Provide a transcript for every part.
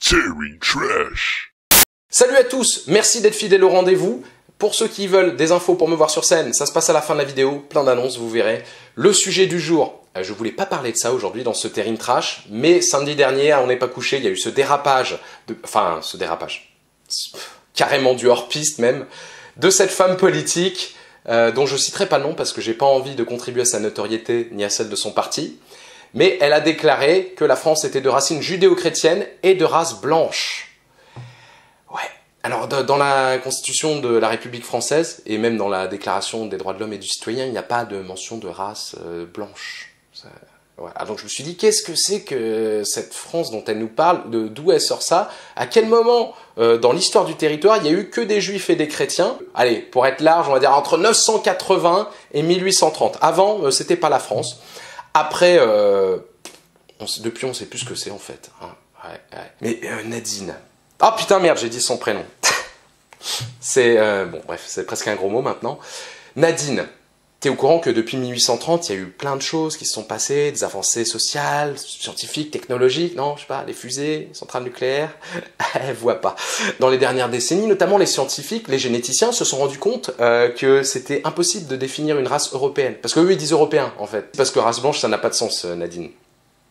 Terry Trash. Salut à tous, merci d'être fidèles au rendez-vous. Pour ceux qui veulent des infos pour me voir sur scène, ça se passe à la fin de la vidéo, plein d'annonces, vous verrez. Le sujet du jour, je voulais pas parler de ça aujourd'hui dans ce Terry Trash, mais samedi dernier, on n'est pas couché, il y a eu ce dérapage, carrément du hors-piste même, de cette femme politique, dont je citerai pas le nom parce que j'ai pas envie de contribuer à sa notoriété ni à celle de son parti. Mais elle a déclaré que la France était de racines judéo-chrétiennes et de race blanche. Ouais. Alors, dans la Constitution de la République française, et même dans la Déclaration des droits de l'homme et du citoyen, il n'y a pas de mention de race blanche. Ouais. Alors, donc je me suis dit, qu'est-ce que c'est que cette France dont elle nous parle, d'où elle sort ça? À quel moment, dans l'histoire du territoire, il n'y a eu que des juifs et des chrétiens? Allez, pour être large, on va dire entre 980 et 1830. Avant, c'était pas la France. Après, depuis on sait plus ce que c'est en fait. Hein. Ouais. Mais Nadine. Ah putain merde, j'ai dit son prénom. C'est bon bref, c'est presque un gros mot maintenant. Nadine, t'es au courant que depuis 1830, il y a eu plein de choses qui se sont passées, des avancées sociales, scientifiques, technologiques, non, je sais pas, les fusées, les centrales nucléaires, elle voit pas. Dans les dernières décennies, notamment les scientifiques, les généticiens se sont rendus compte que c'était impossible de définir une race européenne. Parce que eux, ils disent européen, en fait. Parce que race blanche, ça n'a pas de sens, Nadine.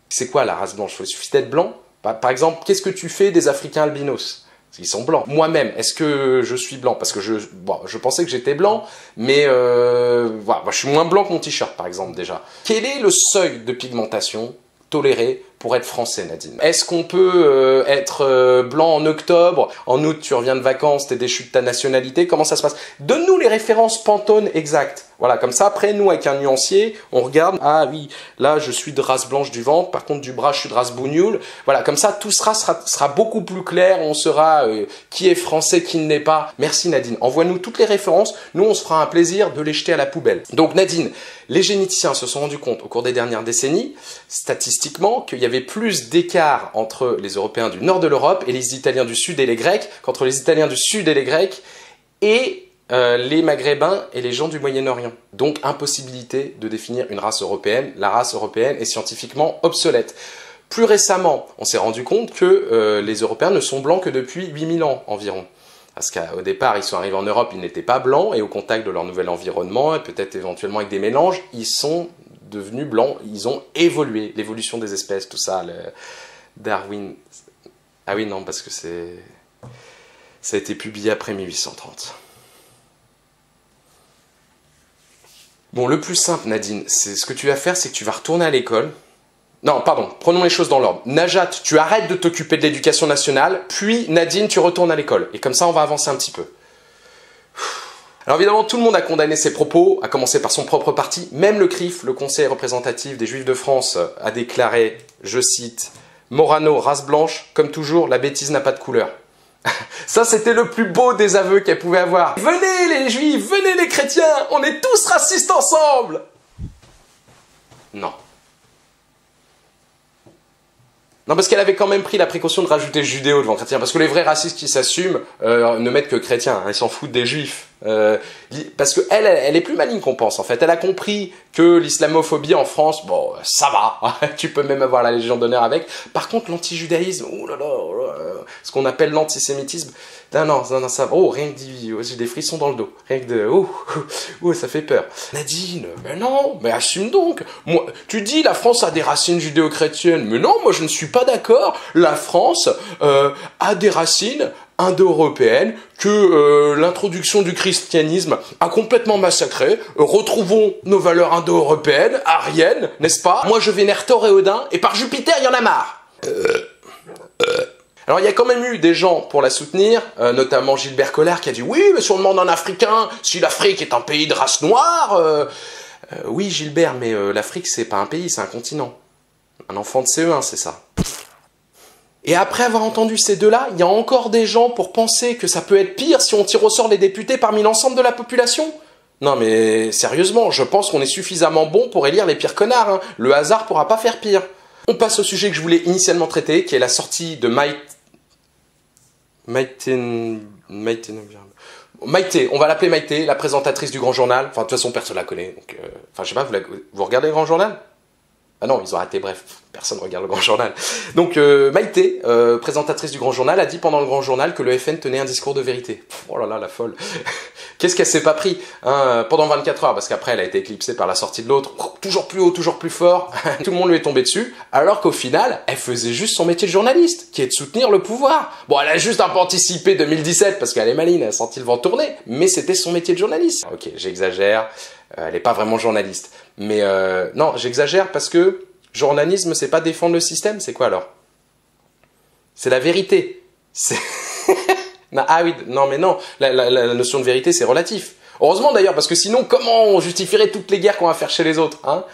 C'est quoi la race blanche? Il suffit d'être blanc. Par exemple, qu'est-ce que tu fais des Africains albinos? Parce qu'ils sont blancs. Moi-même, est-ce que je suis blanc? Parce que je pensais que j'étais blanc, mais voilà, je suis moins blanc que mon t-shirt, par exemple, déjà. Quel est le seuil de pigmentation toléré pour être français, Nadine? Est-ce qu'on peut être blanc en octobre? En août, tu reviens de vacances, t'es déchu de ta nationalité. Comment ça se passe? Donne-nous les références Pantone exactes. Voilà, comme ça, après, nous, avec un nuancier, on regarde, ah oui, là, je suis de race blanche du ventre, par contre, du bras, je suis de race bougnoule. Voilà, comme ça, tout sera beaucoup plus clair, on saura qui est français, qui ne l'est pas. Merci Nadine, envoie-nous toutes les références, nous, on se fera un plaisir de les jeter à la poubelle. Donc Nadine, les généticiens se sont rendus compte, au cours des dernières décennies, statistiquement, qu'il y avait plus d'écart entre les Européens du nord de l'Europe et les Italiens du sud et les Grecs, qu'entre les Italiens du sud et les Grecs, et les Maghrébins et les gens du Moyen-Orient. Donc, impossibilité de définir une race européenne. La race européenne est scientifiquement obsolète. Plus récemment, on s'est rendu compte que les Européens ne sont blancs que depuis 8000 ans environ. Parce qu'au départ, ils sont arrivés en Europe, ils n'étaient pas blancs, et au contact de leur nouvel environnement, et peut-être éventuellement avec des mélanges, ils sont devenus blancs, ils ont évolué. L'évolution des espèces, tout ça, le Darwin... Ah oui, non, parce que ça a été publié après 1830. Bon, le plus simple, Nadine, c'est ce que tu vas faire, c'est que tu vas retourner à l'école. Non, pardon, prenons les choses dans l'ordre. Najat, tu arrêtes de t'occuper de l'éducation nationale, puis Nadine, tu retournes à l'école. Et comme ça, on va avancer un petit peu. Alors évidemment, tout le monde a condamné ces propos, à commencer par son propre parti. Même le CRIF, le Conseil représentatif des Juifs de France, a déclaré, je cite, « Morano, race blanche, comme toujours, la bêtise n'a pas de couleur. » Ça, c'était le plus beau des aveux qu'elle pouvait avoir. Venez les juifs, venez les chrétiens, on est tous racistes ensemble. Non. Non, parce qu'elle avait quand même pris la précaution de rajouter judéo devant chrétien. Parce que les vrais racistes qui s'assument ne mettent que chrétiens. Ils s'en foutent des juifs. Parce que elle est plus maligne qu'on pense, en fait. Elle a compris que l'islamophobie en France, bon, ça va. Tu peux même avoir la Légion d'honneur avec. Par contre, l'antijudaïsme, ce qu'on appelle l'antisémitisme, non, ça, rien que dit, j'ai des frissons dans le dos. Rien que de, ça fait peur. Nadine, mais non, mais assume donc. Moi, tu dis la France a des racines judéo-chrétiennes, mais non, moi je ne suis pas d'accord. La France a des racines indo-européennes que l'introduction du christianisme a complètement massacré. Retrouvons nos valeurs indo-européennes, ariennes, n'est-ce pas? Moi je vénère Thor et Odin, et par Jupiter, il y en a marre. Alors il y a quand même eu des gens pour la soutenir, notamment Gilbert Collard qui a dit « Oui, mais si on demande à un Africain si l'Afrique est un pays de race noire... Oui Gilbert, mais l'Afrique c'est pas un pays, c'est un continent. Un enfant de CE1, c'est ça. » Et après avoir entendu ces deux-là, il y a encore des gens pour penser que ça peut être pire si on tire au sort les députés parmi l'ensemble de la population? Non mais sérieusement, je pense qu'on est suffisamment bon pour élire les pires connards, hein. Le hasard pourra pas faire pire. On passe au sujet que je voulais initialement traiter, qui est la sortie de Maïté, on va l'appeler Maïté, la présentatrice du Grand Journal. Enfin, de toute façon, personne la connaît. Donc, je sais pas, vous regardez le Grand Journal? Ah non, ils ont arrêté, bref, personne ne regarde le Grand Journal. Donc Maïté, présentatrice du Grand Journal, a dit pendant le Grand Journal que le FN tenait un discours de vérité. Oh là là, la folle. Qu'est-ce qu'elle s'est pas pris hein, pendant 24 heures, parce qu'après elle a été éclipsée par la sortie de l'autre, toujours plus haut, toujours plus fort, tout le monde lui est tombé dessus, alors qu'au final, elle faisait juste son métier de journaliste, qui est de soutenir le pouvoir. Bon, elle a juste un peu anticipé 2017, parce qu'elle est maligne, elle a senti le vent tourner, mais c'était son métier de journaliste. Ok, j'exagère, elle n'est pas vraiment journaliste. Mais non, j'exagère parce que journalisme, c'est pas défendre le système, c'est quoi alors? C'est la vérité. C'est... non, ah oui, non mais non, la notion de vérité, c'est relatif. Heureusement d'ailleurs, parce que sinon, comment on justifierait toutes les guerres qu'on va faire chez les autres hein?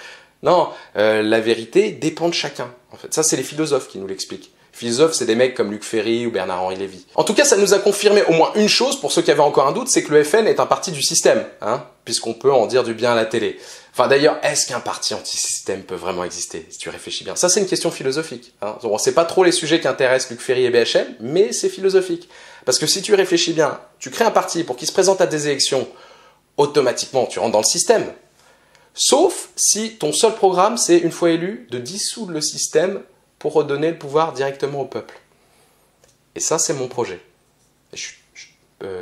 Non, la vérité dépend de chacun. En fait, ça, c'est les philosophes qui nous l'expliquent. Philosophes, c'est des mecs comme Luc Ferry ou Bernard-Henri Lévy. En tout cas, ça nous a confirmé au moins une chose, pour ceux qui avaient encore un doute, c'est que le FN est un parti du système, hein, puisqu'on peut en dire du bien à la télé. Enfin d'ailleurs, est-ce qu'un parti anti-système peut vraiment exister, si tu réfléchis bien? Ça, c'est une question philosophique. Hein. Bon, c'est pas trop les sujets qui intéressent Luc Ferry et BHL, mais c'est philosophique. Parce que si tu réfléchis bien, tu crées un parti pour qu'il se présente à des élections, automatiquement, tu rentres dans le système. Sauf si ton seul programme, c'est, une fois élu, de dissoudre le système pour redonner le pouvoir directement au peuple. Et ça, c'est mon projet. Et je suis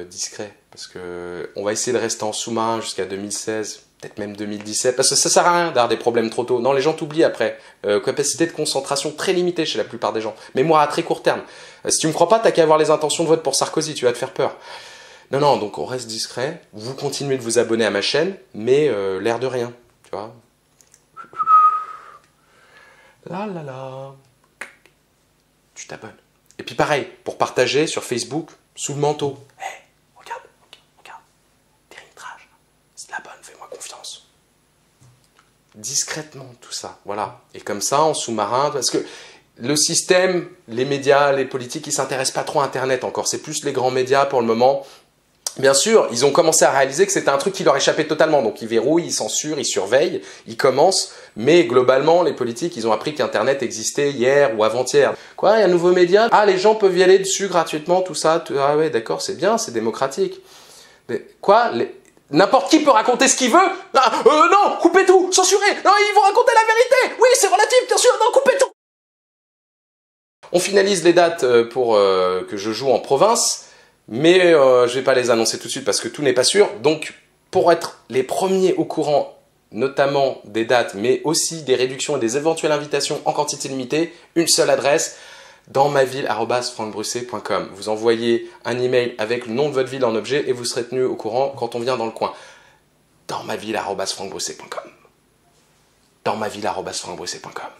discret, parce que on va essayer de rester en sous-marin jusqu'à 2016, peut-être même 2017, parce que ça sert à rien d'avoir des problèmes trop tôt. Non, les gens t'oublient après. Capacité de concentration très limitée chez la plupart des gens. Mémoire à très court terme. Si tu me crois pas, t'as qu'à avoir les intentions de vote pour Sarkozy, tu vas te faire peur. Non, non, donc on reste discret. Vous continuez de vous abonner à ma chaîne, mais l'air de rien, tu vois. Là là là. Tu t'abonnes. Et puis pareil, pour partager sur Facebook, sous le manteau. Hey, regarde. Terrible Trash. C'est de la bonne, fais-moi confiance. Discrètement, tout ça, voilà. Et comme ça, en sous-marin, parce que le système, les médias, les politiques, ils s'intéressent pas trop à Internet encore. C'est plus les grands médias pour le moment. Bien sûr, ils ont commencé à réaliser que c'était un truc qui leur échappait totalement. Donc ils verrouillent, ils censurent, ils surveillent, ils commencent. Mais globalement, les politiques, ils ont appris qu'Internet existait hier ou avant-hier. Quoi, il y a un nouveau média? Ah, les gens peuvent y aller dessus gratuitement, tout ça. Ah ouais, d'accord, c'est bien, c'est démocratique. Mais quoi, n'importe qui peut raconter ce qu'il veut? Ah, non, coupez tout, censurez. Non, ils vont raconter la vérité. Oui, c'est relatif, bien sûr. Non, coupez tout. On finalise les dates pour que je joue en province. Mais je vais pas les annoncer tout de suite parce que tout n'est pas sûr. Donc, pour être les premiers au courant, notamment des dates, mais aussi des réductions et des éventuelles invitations en quantité limitée, une seule adresse, dansmaville@francbrussé.com. Vous envoyez un email avec le nom de votre ville en objet et vous serez tenu au courant quand on vient dans le coin. Dansmaville@francbrussé.com. Dansmaville@francbrussé.com.